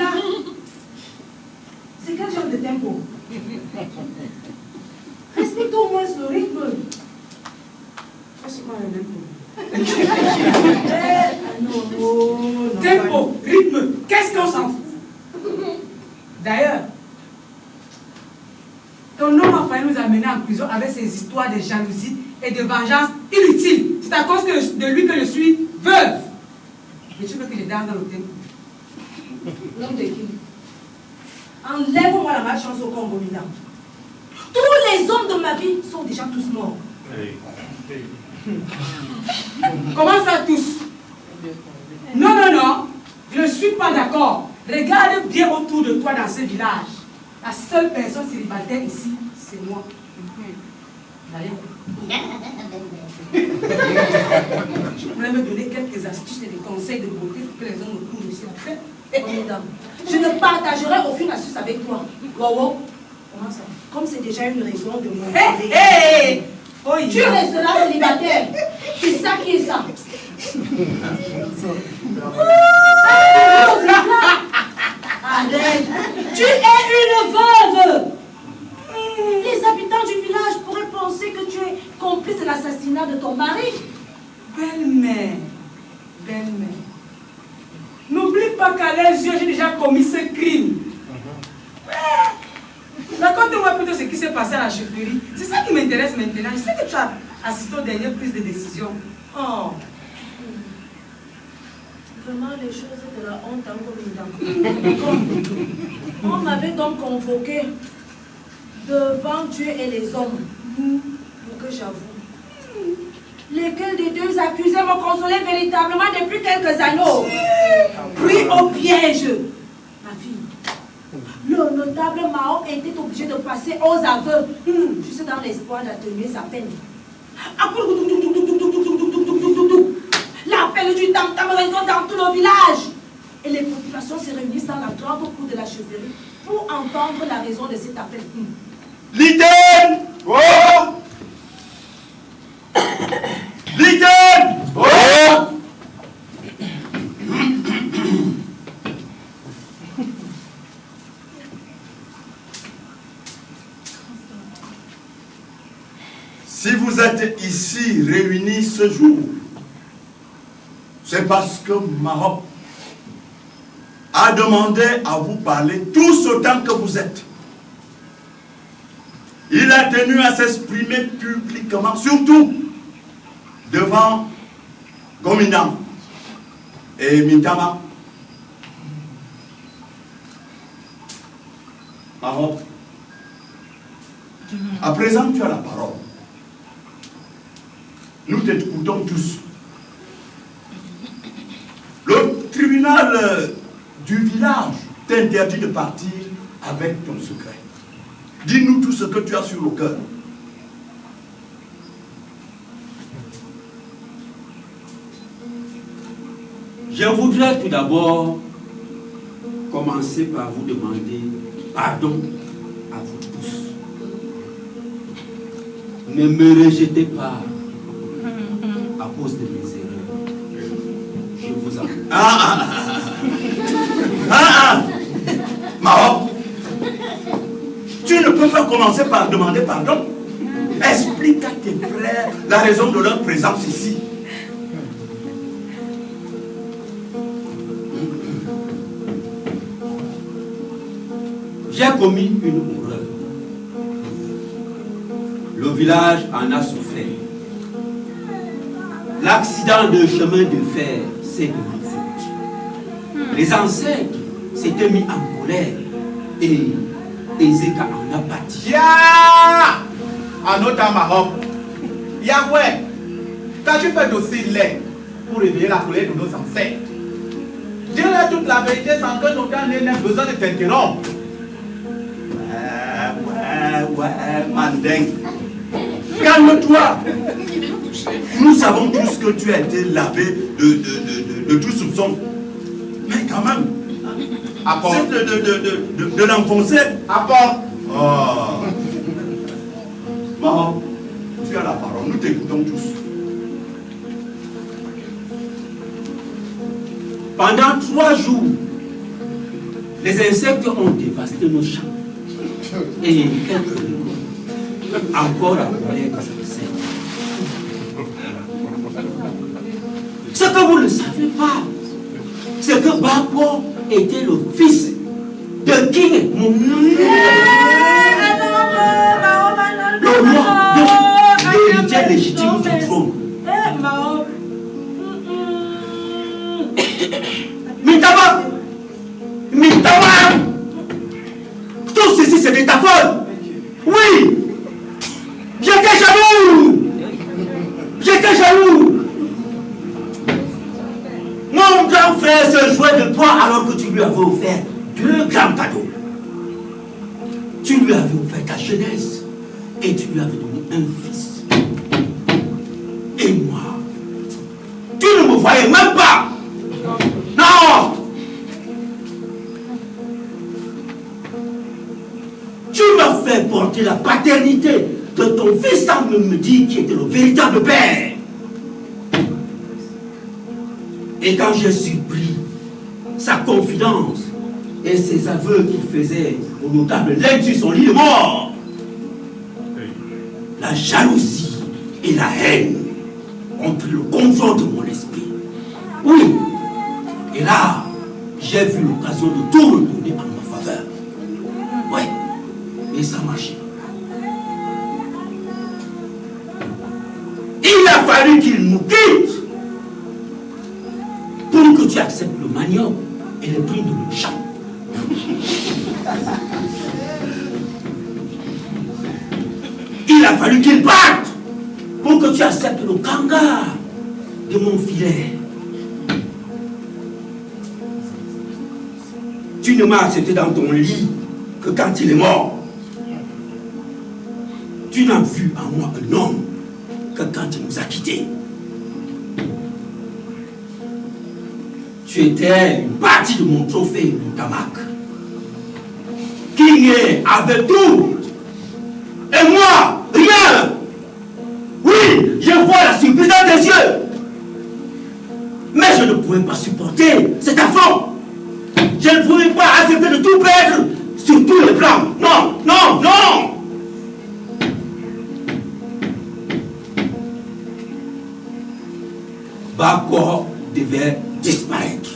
C'est quel genre de tempo? Respecte au moins le rythme. Ça, c'est quoi le tempo? Non. Tempo, rythme, qu'est-ce qu'on s'en fout? D'ailleurs, ton homme a failli nous amener en prison avec ses histoires de jalousie et de vengeance inutiles. C'est à cause de lui que je suis veuve. Mais tu veux que je danse dans le tempo? L'homme de qui? Enlève-moi la malchance au corps abominable. Tous les hommes de ma vie sont déjà tous morts. Comment ça tous? Non, je ne suis pas d'accord. Regarde bien autour de toi dans ce village. La seule personne célibataire ici, c'est moi. D'ailleurs, je pourrais me donner quelques astuces et des conseils de beauté pour que les hommes me trouvent aussi à faire. Je ne partagerai aucune astuce avec toi. Wow. Comment ça? Comme c'est déjà une raison de mon Hé, Oui. Tu resteras célibataire. C'est ça qui est ça. Arrête. Tu es une veuve. Les habitants du village pourraient penser que tu es complice de l'assassinat de ton mari. Belle-mère. Belle-mère. N'oublie pas qu'à leurs yeux, j'ai déjà commis ce crime. Raconte-moi plutôt ce qui s'est passé à la chefferie. C'est ça qui m'intéresse maintenant. Je sais que tu as assisté aux dernières prises de décision. Oh. Vraiment, les choses de la honte encore une On m'avait donc convoqué devant Dieu et les hommes pour que j'avoue. Lesquels des deux accusés m'ont consolé véritablement depuis quelques années. Pris au piège. Ma fille, le notable Mao était obligé de passer aux aveux, juste dans l'espoir d'atténuer sa peine. L'appel du tam-tam résonne dans tout le village. Et les populations se réunissent dans la grande cour de la chefferie pour entendre la raison de cet appel. Litten! Oh! Litten! Oh! Si vous êtes ici réunis ce jour, c'est parce que Maroc a demandé à vous parler tous autant que vous êtes. Il a tenu à s'exprimer publiquement, surtout devant Gominam et Mintama. Maroc, à présent tu as la parole. Nous t'écoutons tous. Le tribunal du village t'interdit de partir avec ton secret. Dis-nous tout ce que tu as sur le cœur. Je voudrais tout d'abord commencer par vous demander pardon à vous tous. Ne me rejetez pas à cause de mes erreurs. Je vous en prie. Maroc, tu ne peux pas commencer par demander pardon. Explique à tes frères la raison de leur présence ici. J'ai commis une horreur. Le village en a souffert. L'accident de chemin de fer, c'est de ma faute. Les ancêtres s'étaient mis en colère et Ezeka en a pâti. Ya! Anota Maroc. Yahweh, qu'as-tu fait d'aussi laid pour réveiller la colère de nos ancêtres? Dis-leur toute la vérité sans que nos gars n'aient besoin de t'interrompre. Ouais, Mandeng. Calme-toi. Nous savons tous que tu as été lavé de tout soupçon. Mais quand même, Apporte. c'est de l'enfoncer. Apporte. Oh. Maman, tu as la parole, nous t'écoutons tous. Pendant 3 jours, les insectes ont dévasté nos champs. Et quelques récoltes, encore à colère des insectes. Ce que vous ne savez pas, c'est que Bako était le fils de King Moumou. Le roi, l'héritier légitime du trône. Mintama! Mintama! Tout ceci, c'est de ta faute! Oui! J'étais jaloux! J'étais jaloux! Mon grand frère se jouait de toi alors que tu lui avais offert 2 grands cadeaux. Tu lui avais offert ta jeunesse et tu lui avais donné un fils. Et moi, tu ne me voyais même pas! Non! Tu m'as fait porter la paternité que ton fils semble me dire qui était le véritable père. Et quand j'ai surpris sa confidence et ses aveux qu'il faisait au notable l'aide sur son lit de mort, la jalousie et la haine ont pris le contrôle de mon esprit. Oui. Et là, j'ai vu l'occasion de tout retourner en ma faveur. Oui. Et ça marchait. Il a fallu qu'il nous quitte pour que tu acceptes le manioc et les prix de le champ. Il a fallu qu'il parte pour que tu acceptes le kanga de mon filet. Tu ne m'as accepté dans ton lit que quand il est mort. Tu n'as vu en moi un homme que quand il nous a quittés. Tu étais une partie de mon trophée, mon tabac. Qui est avec tout. Et moi, rien. Oui, je vois la surprise dans tes yeux. Mais je ne pouvais pas supporter cet affront. Je ne pouvais pas accepter de tout perdre sur tous les plans. Non, non, non. Bako devait disparaître.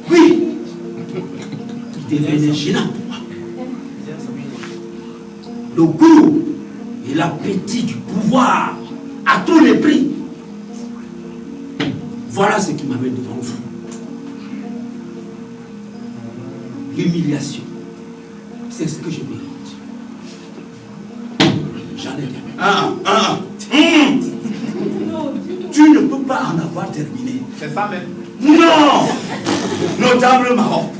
Oui, il devenait gênant pour moi. Le goût et l'appétit du pouvoir à tous les prix. Voilà ce qui m'amène devant vous. L'humiliation, c'est ce que je mérite. J'en ai terminé. Tu ne peux pas en avoir terminé. C'est ça même. Non! Notable Maroc,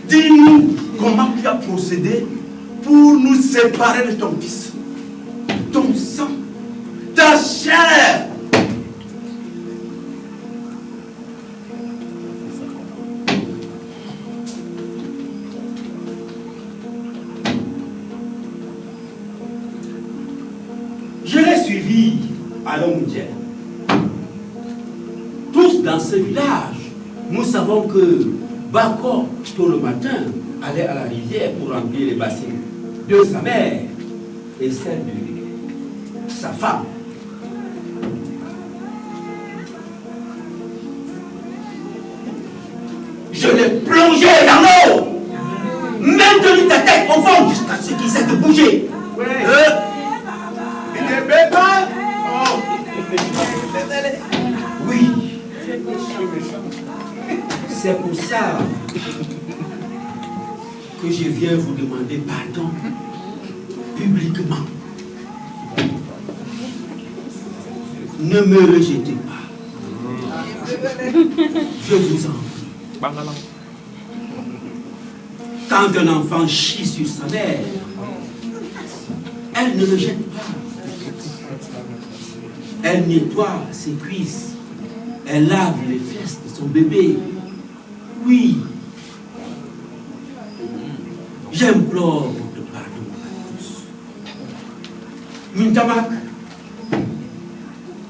dis-nous comment tu as procédé pour nous séparer de ton fils, ton sang, ta chair. Je l'ai suivi à Longdier. Tous dans ce village, nous savons que Bako, tôt le matin, allait à la rivière pour remplir les bassins de sa mère et celle de sa femme. Je l'ai plongé dans l'eau, maintenu ta tête au fond jusqu'à ce qu'il cesse de bouger. Il est bêta. Oui. C'est pour ça que je viens vous demander pardon publiquement. Ne me rejetez pas. Je vous en prie. Quand un enfant chie sur sa mère, elle ne le jette pas. Elle nettoie ses cuisses. Elle lave les fesses de son bébé. Oui. J'implore votre pardon à tous. Mintamak,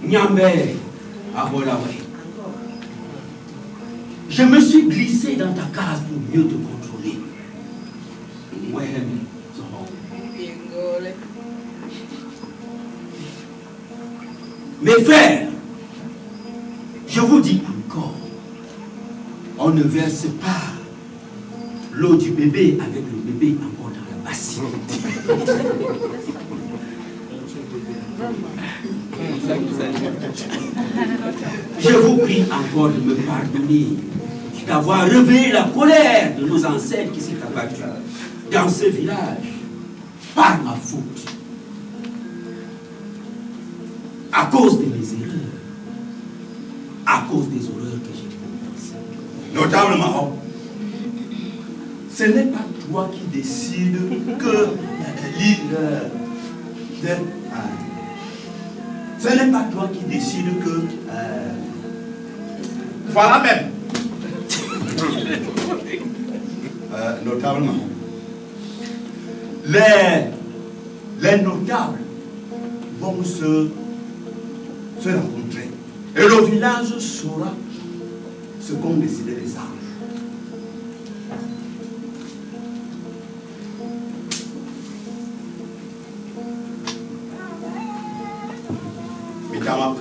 Nyambe, Abolawe. Je me suis glissé dans ta case pour mieux te contrôler. Mes frères, je vous dis encore, on ne verse pas l'eau du bébé avec le bébé encore dans la bassine. Je vous prie encore de me pardonner, d'avoir réveillé la colère de nos ancêtres qui s'est abattue dans ce village par ma faute. À cause de mes erreurs, à cause des horreurs que j'ai commises. Notable Maroc, ce n'est pas toi qui décides que ce n'est pas toi qui décides que Voilà même. notable Maroc, les notables vont se rencontrer. Et le village saura ce qu'ont décidé les sages. Mitamak,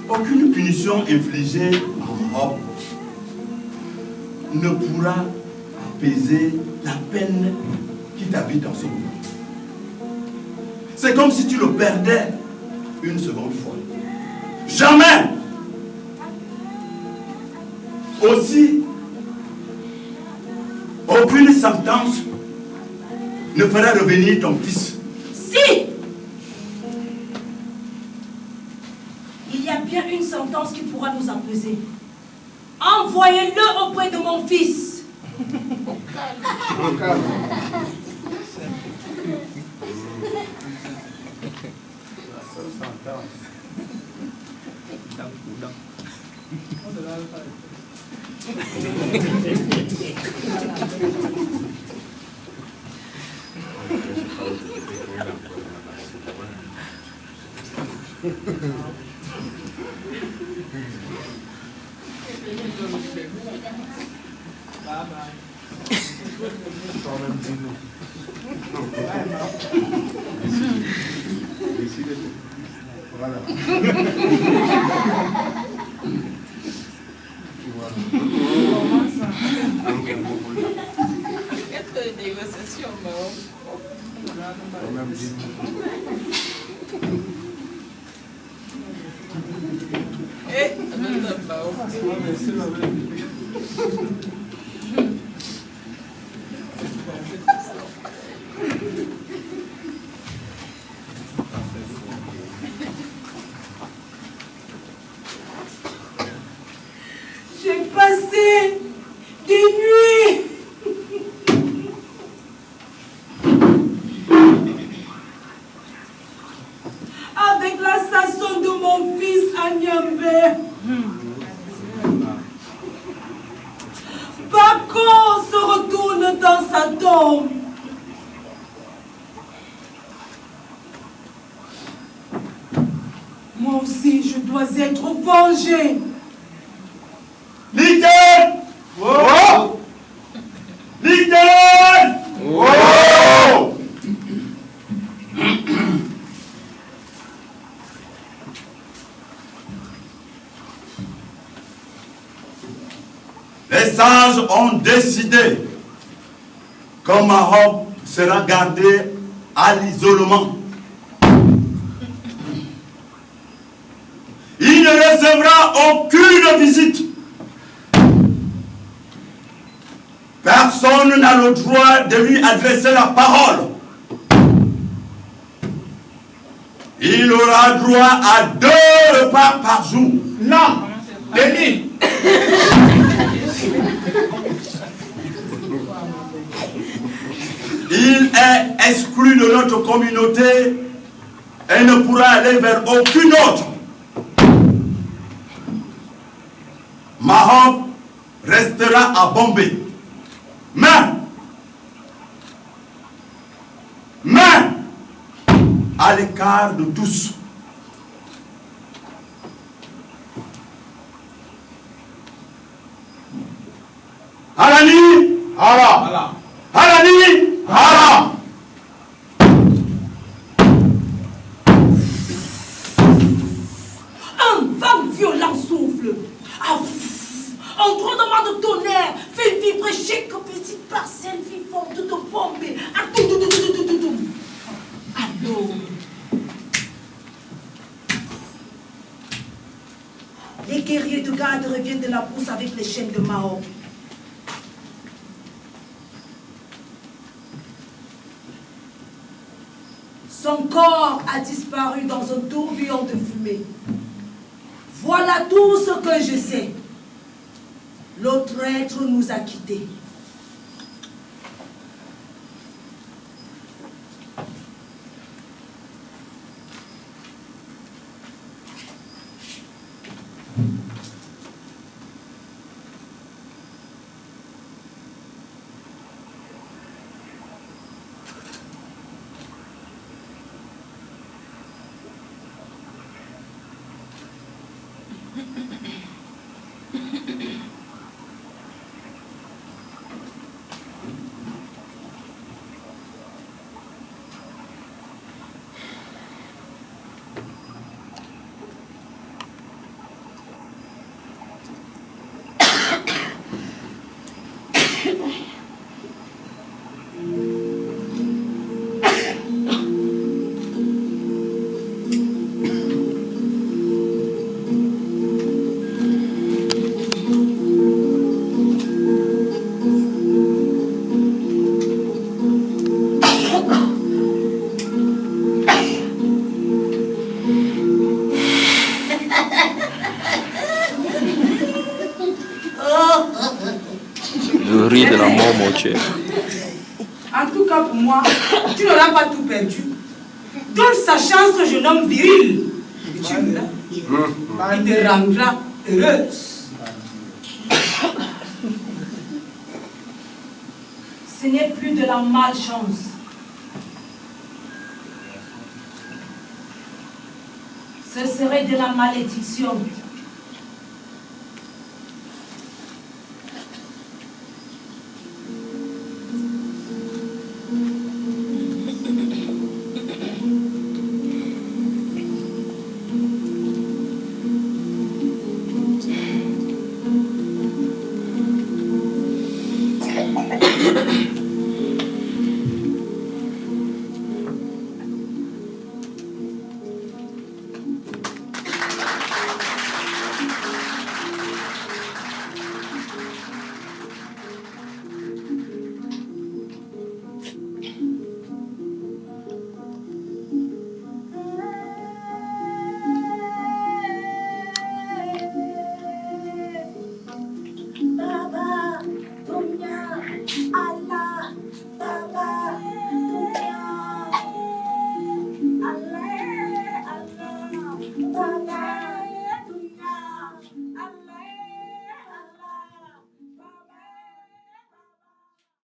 aucune punition infligée en Europe ne pourra apaiser la peine qui t'habite en ce moment. C'est comme si tu le perdais une seconde fois. Jamais! Aussi, aucune sentence ne fera revenir ton fils. Si! Il y a bien une sentence qui pourra nous apaiser. Envoyez-le auprès de mon fils. Négociation, J'ai passé des nuits avec l'assassin de mon fils à Niambé. Bako se retourne dans sa tombe. Moi aussi, je dois être vengé. Litten! Oh! Litten! Oh! Les sages ont décidé que Maroc sera gardé à l'isolement. Il ne recevra aucune visite. Personne n'a le droit de lui adresser la parole. Il aura droit à 2 repas par jour. Non, Denis. Il est exclu de notre communauté et ne pourra aller vers aucune autre. Maroc restera à Bombay. Mais à l'écart de tous. Alani! Allah. Alani! Allah! Un vent violent souffle. Ah, un grondement de tonnerre fait vibrer chaque petite parcelle vivante de Bombay. Ah, tout. Alors, les guerriers de garde reviennent de la brousse avec les chaînes de Maroc. Son corps a disparu dans un tourbillon de fumée. Voilà tout ce que je sais. L'autre être nous a quittés. chair. En tout cas, pour moi, tu n'auras pas tout perdu. Donne sa chance au jeune homme viril. Et tu verras. Il te rendra heureuse. Ce n'est plus de la malchance. Ce serait de la malédiction.